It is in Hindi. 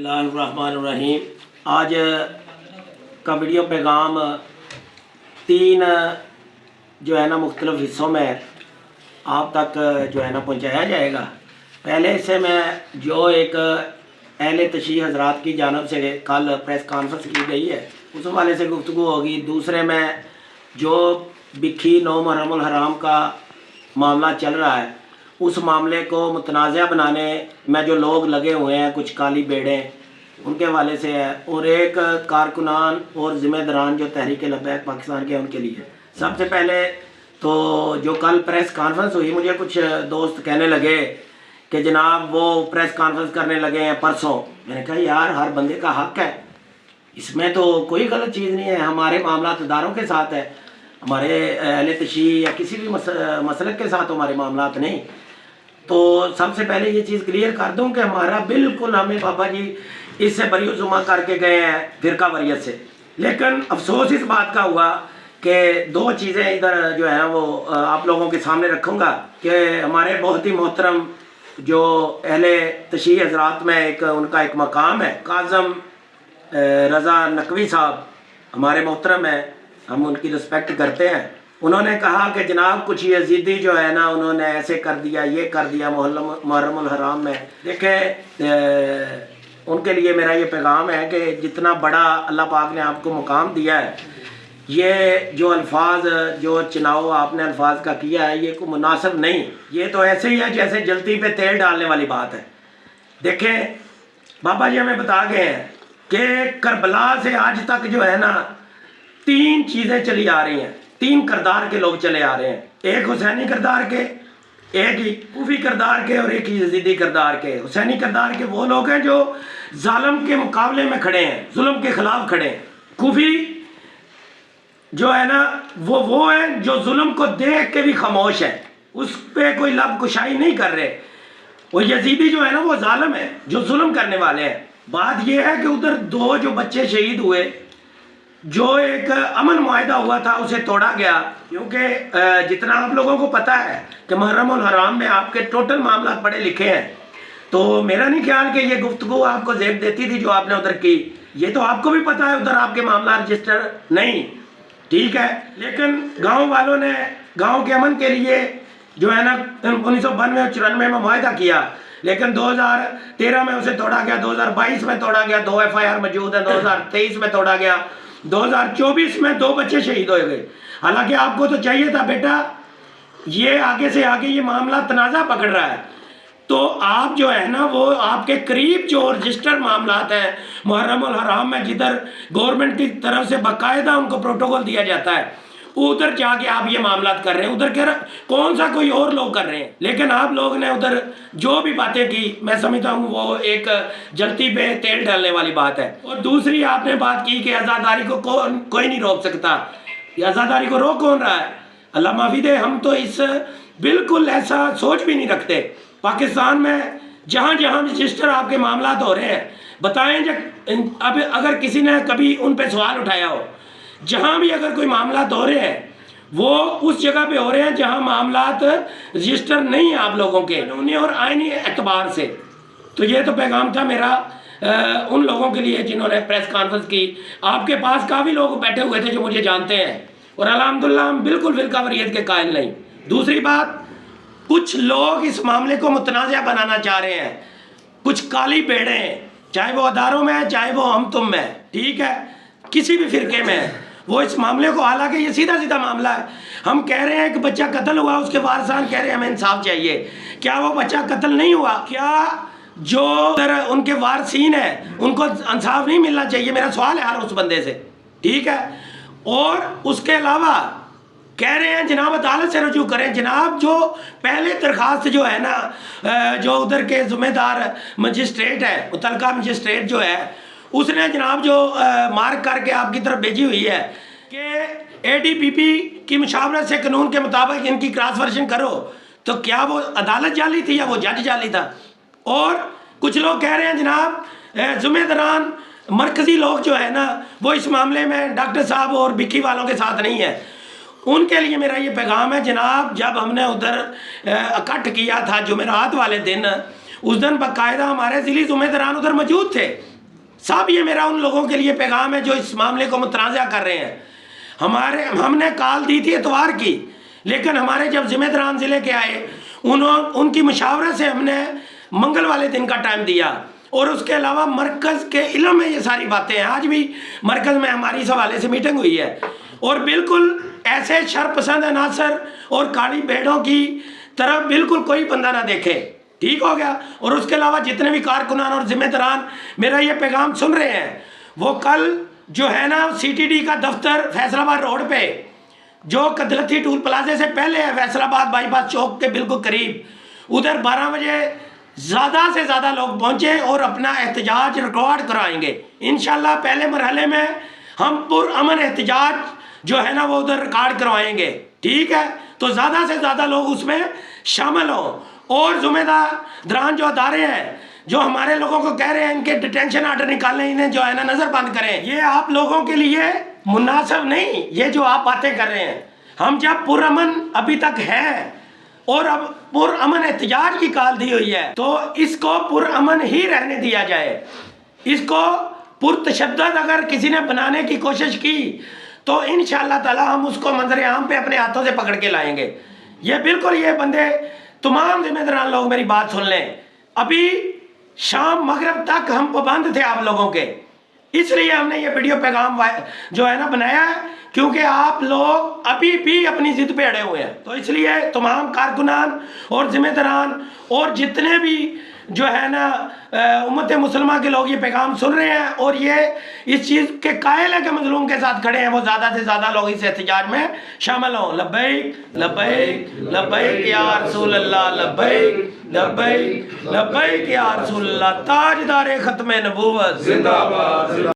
बिस्मिल्लाहिर्रहमानिर्रहीम। आज का वीडियो पैगाम तीन जो है ना मुख्तलिफ़ हिस्सों में आप तक जो है ना पहुंचाया जाएगा। पहले से मैं जो एक अहले तशरीह हज़रात की जानब से कल प्रेस कॉन्फ्रेंस की गई है उस हवाले से गुफ्तगू होगी। दूसरे में जो बिक्खी 9 मुहर्रमुल हराम का मामला चल रहा है उस मामले को मुतनाज़ा बनाने में जो लोग लगे हुए हैं, कुछ काली बेड़े, उनके हवाले से है, और एक कारकुनान और ज़िम्मेदारान जो तहरीक लब्बैक पाकिस्तान के उनके लिए। सबसे पहले तो जो कल प्रेस कॉन्फ्रेंस हुई, मुझे कुछ दोस्त कहने लगे कि जनाब वो प्रेस कॉन्फ्रेंस करने लगे हैं परसों। मैंने कहा यार हर बंदे का हक़ है, इसमें तो कोई गलत चीज़ नहीं है। हमारे मामला इदारों के साथ है, हमारे अहले तशरीह या किसी भी मसलक के साथ हमारे मामला नहीं। तो सबसे पहले ये चीज़ क्लियर कर दूं कि हमारा बिल्कुल, हमें बाबा जी इससे बरीउज़ुमा करके गए हैं फ़िरका वरीयत से। लेकिन अफसोस इस बात का हुआ कि दो चीज़ें इधर जो है ना वो आप लोगों के सामने रखूँगा कि हमारे बहुत ही मोहतरम जो अहले तशरीह हज़रात में एक उनका एक मकाम है, काज़म रज़ा नकवी साहब हमारे मोहतरम हैं, हम उनकी रिस्पेक्ट करते हैं। उन्होंने कहा कि जनाब कुछ यजीदी जो है ना उन्होंने ऐसे कर दिया, ये कर दिया मुहर्रमुल हराम में। देखें उनके लिए मेरा ये पैगाम है कि जितना बड़ा अल्लाह पाक ने आपको मुकाम दिया है, ये जो अल्फाज जो चुनाव आपने अल्फाज का किया है ये कोई मुनासिब नहीं। ये तो ऐसे ही है जैसे जलती पे तेल डालने वाली बात है। देखें बाबा जी हमें बता गए हैं कि करबला से आज तक जो है ना 3 चीज़ें चली आ रही हैं, 3 किरदार के लोग चले आ रहे हैं। एक हुसैनी किरदार के, एक ही कूफी किरदार के और एक ही यजीदी किरदार के। हुसैनी किरदार के वो लोग हैं जो जालिम के मुकाबले में खड़े हैं, जुल्म के खिलाफ खड़े हैं। कूफी जो है ना वो है जो जुल्म को देख के भी खामोश है, उस पर कोई लब कुशाई नहीं कर रहे। वो यजीदी जो है ना वो जालिम है, जो जुल्म करने वाले हैं। बात यह है कि उधर 2 जो बच्चे शहीद हुए, जो एक अमन मुआहिदा हुआ था उसे तोड़ा गया, क्योंकि जितना आप लोगों को पता है कि मुहर्रमुल हराम में आपके टोटल मामला पढ़े लिखे हैं। तो मेरा नहीं ख्याल कि ये गुफ्तगू आपको ज़ेब देती थी जो आपने उधर की। ये तो आपको भी पता है उधर आपके मामला रजिस्टर नहीं, ठीक है। लेकिन गाँव वालों ने गाँव के अमन के लिए जो है ना 1992 और 94 में मुआहिदा किया, लेकिन 2013 में उसे तोड़ा गया, 2022 में तोड़ा गया, 2 FIR मौजूद है, 2023 में तोड़ा गया, 2024 में 2 बच्चे शहीद हो गए। हालांकि आपको तो चाहिए था बेटा ये आगे से आगे ये मामला तनाज़ा पकड़ रहा है, तो आप जो है ना वो आपके करीब जो रजिस्टर मामलात हैं मुहर्रमुल हराम में, जिधर गवर्नमेंट की तरफ से बाकायदा उनको प्रोटोकॉल दिया जाता है, उधर जाके आप ये मामला कर रहे हैं। उधर कह कौन सा कोई और लोग कर रहे हैं, लेकिन आप लोग ने उधर जो भी बातें की मैं समझता हूँ वो एक जलती पे तेल डालने वाली बात है। और दूसरी आपने बात की कि आज़ादारी को कोई नहीं रोक सकता। ये आज़ादारी को रोक कौन रहा है? अल्लाह माफ़ी दे, हम तो इस बिल्कुल ऐसा सोच भी नहीं रखते। पाकिस्तान में जहाँ जहाँ रजिस्टर आपके मामला हो रहे हैं, बताएं जब अब अगर किसी ने कभी उन पर सवाल उठाया हो, जहाँ भी अगर कोई मामला हो रहे हैं वो उस जगह पे हो रहे हैं जहाँ मामलात रजिस्टर नहीं है आप लोगों के कानूनी और आईनी एतबार से। तो ये तो पैगाम था मेरा उन लोगों के लिए जिन्होंने प्रेस कॉन्फ्रेंस की। आपके पास काफ़ी लोग बैठे हुए थे जो मुझे जानते हैं, और अल्हम्दुलिल्लाह हम बिल्कुल फ़िरका वरीयत के कायल नहीं। दूसरी बात, कुछ लोग इस मामले को मुतनाज़ा बनाना चाह रहे हैं, कुछ काली बेड़े, चाहे वो अदारों में है चाहे वो हम तुम में, ठीक है, किसी भी फ़िरके में, वो इस मामले को, हालांकि ये सीधा सीधा मामला है, हम कह रहे हैं कि बच्चा कत्ल हुआ, उसके वारसान कह रहे हैं हमें इंसाफ चाहिए। क्या वो बच्चा कत्ल नहीं हुआ? क्या जो उनके वारसीन है उनको इंसाफ नहीं मिलना चाहिए? मेरा सवाल है हर उस बंदे से, ठीक है। और उसके अलावा कह रहे हैं जनाब अदालत से रुजू करें। जनाब जो पहले दरखास्त जो है ना जो उधर के ज़िम्मेदार मजिस्ट्रेट है, मुतलका मजिस्ट्रेट जो है, उसने जनाब जो मार्क करके आपकी तरफ भेजी हुई है कि ADPP की मुशावरत से कानून के मुताबिक इनकी क्रॉस वर्शन करो, तो क्या वो अदालत जाली थी या वो जज जाली था? और कुछ लोग कह रहे हैं जनाब ज़िम्मेदारान मरकज़ी लोग जो है ना वो इस मामले में डॉक्टर साहब और बिक्की वालों के साथ नहीं है। उनके लिए मेरा ये पैगाम है जनाब, जब हमने उधर इकट्ठ किया था जुमेरात वाले दिन, उस दिन बाकायदा हमारे ज़िली ज़िम्मेदारान उधर मौजूद थे, साहब ये मेरा उन लोगों के लिए पैगाम है जो इस मामले को मुतनाज़ा कर रहे हैं। हमने कॉल दी थी इतवार की, लेकिन हमारे जब ज़िम्मेदारान ज़िले के आए उनकी मुशावरत से हमने मंगल वाले दिन का टाइम दिया, और उसके अलावा मरकज़ के इल्म में ये सारी बातें हैं। आज भी मरकज़ में हमारी इस हवाले से मीटिंग हुई है, और बिल्कुल ऐसे शरपसंद अनासर और काली भेड़ों की तरफ बिल्कुल कोई बंदा ना देखे, ठीक हो गया। और उसके अलावा जितने भी कारकुनान और जिम्मेदारान मेरा ये पैगाम सुन रहे हैं, वो कल जो है ना CTD का दफ्तर फैसलाबाद रोड पे, जो कदलती टूल प्लाजे से पहले है, फैसलाबाद बाईपास चौक के बिल्कुल करीब, उधर 12 बजे ज़्यादा से ज़्यादा लोग पहुँचे और अपना एहतजाज रिकॉर्ड कराएंगे। इंशाल्लाह पहले मरहले में हम पुरअमन एहतजाज जो है ना वो उधर रिकॉर्ड करवाएंगे, ठीक है। तो ज़्यादा से ज़्यादा लोग उसमें शामिल हों, और ज़िम्मेदारान जो अदारे हैं जो हमारे लोगों को कह रहे हैं इनके डिटेंशन आर्डर निकालें, इन्हें जो है ना नज़रबंद करें, ये आप लोगों के लिए मुनासिब नहीं। ये जो आप बातें कर रहे हैं, हम जब पुरअमन अभी तक है और अब पुरअमन एहतजाज की कॉल दी हुई है, तो इसको पुरअमन ही रहने दिया जाए। इसको पुरतशद्दद अगर किसी ने बनाने की कोशिश की तो इंशाअल्लाह ताला हम उसको मंजर आम पे अपने हाथों से पकड़ के लाएंगे। ये बिल्कुल, ये बंदे तमाम जिम्मेदार लोग मेरी बात सुन लें। अभी शाम मगरिब तक हम पाबंद थे आप लोगों के, इसलिए हमने ये वीडियो पैगाम जो है ना बनाया है, क्योंकि आप लोग अभी भी अपनी जिद पे अड़े हुए हैं। तो इसलिए तमाम कारकुनान और जिम्मेदारान और जितने भी जो है ना उम्मत मुसलमान के लोग ये पैगाम सुन रहे हैं और ये इस चीज़ के कायल है कि मजलूम के साथ खड़े हैं, वो ज़्यादा से ज़्यादा लोग इस एहतजाज में शामिल हों। लब्बैक लब्बैक लब्बैक या रसूल अल्लाह, लब्बैक लब्बैक लब्बैक या रसूल अल्लाह। ताजदार खत्म नबूवत जिंदाबाद।